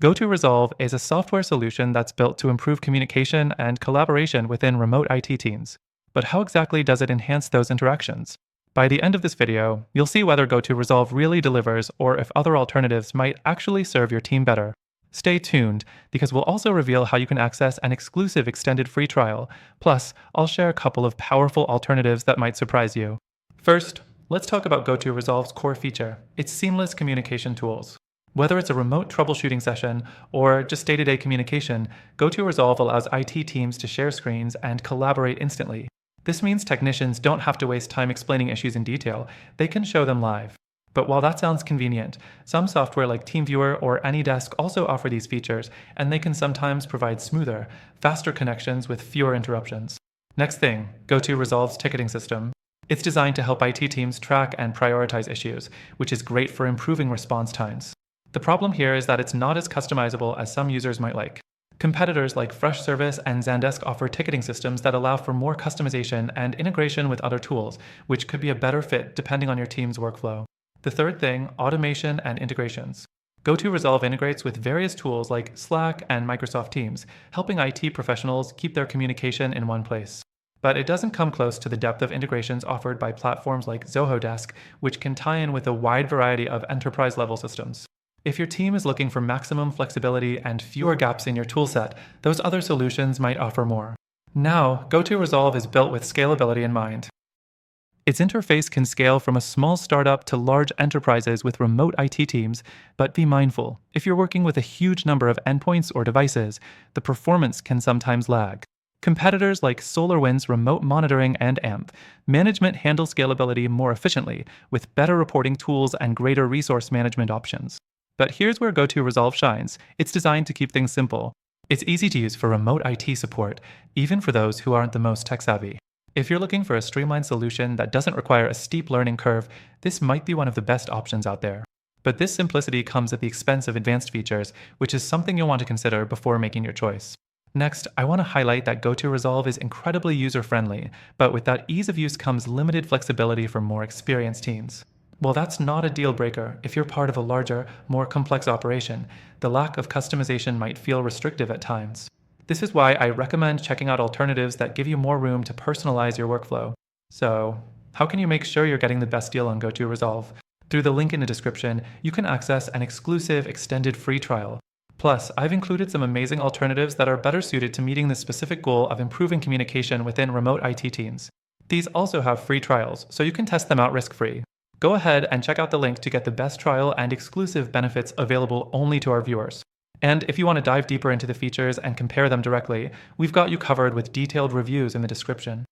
GoTo Resolve is a software solution that's built to improve communication and collaboration within remote IT teams. But how exactly does it enhance those interactions? By the end of this video, you'll see whether GoTo Resolve really delivers or if other alternatives might actually serve your team better. Stay tuned, because we'll also reveal how you can access an exclusive extended free trial. Plus, I'll share a couple of powerful alternatives that might surprise you. First, let's talk about GoTo Resolve's core feature, its seamless communication tools. Whether it's a remote troubleshooting session or just day-to-day communication, GoTo Resolve allows IT teams to share screens and collaborate instantly. This means technicians don't have to waste time explaining issues in detail, they can show them live. But while that sounds convenient, some software like TeamViewer or AnyDesk also offer these features, and they can sometimes provide smoother, faster connections with fewer interruptions. Next thing, GoTo Resolve's ticketing system. It's designed to help IT teams track and prioritize issues, which is great for improving response times. The problem here is that it's not as customizable as some users might like. Competitors like Freshservice and Zendesk offer ticketing systems that allow for more customization and integration with other tools, which could be a better fit depending on your team's workflow. The third thing, automation and integrations. GoTo Resolve integrates with various tools like Slack and Microsoft Teams, helping IT professionals keep their communication in one place. But it doesn't come close to the depth of integrations offered by platforms like Zohodesk, which can tie in with a wide variety of enterprise-level systems. If your team is looking for maximum flexibility and fewer gaps in your toolset, those other solutions might offer more. Now, GoTo Resolve is built with scalability in mind. Its interface can scale from a small startup to large enterprises with remote IT teams, but be mindful, if you're working with a huge number of endpoints or devices, the performance can sometimes lag. Competitors like SolarWinds Remote Monitoring and AMP Management handle scalability more efficiently, with better reporting tools and greater resource management options. But here's where GoTo Resolve shines. It's designed to keep things simple. It's easy to use for remote IT support, even for those who aren't the most tech-savvy. If you're looking for a streamlined solution that doesn't require a steep learning curve, this might be one of the best options out there. But this simplicity comes at the expense of advanced features, which is something you'll want to consider before making your choice. Next, I want to highlight that GoTo Resolve is incredibly user-friendly, but with that ease of use comes limited flexibility for more experienced teams. While that's not a deal breaker, if you're part of a larger, more complex operation, the lack of customization might feel restrictive at times. This is why I recommend checking out alternatives that give you more room to personalize your workflow. So, how can you make sure you're getting the best deal on GoTo Resolve? Through the link in the description, you can access an exclusive extended free trial. Plus, I've included some amazing alternatives that are better suited to meeting the specific goal of improving communication within remote IT teams. These also have free trials, so you can test them out risk-free. Go ahead and check out the link to get the best trial and exclusive benefits available only to our viewers. And if you want to dive deeper into the features and compare them directly, we've got you covered with detailed reviews in the description.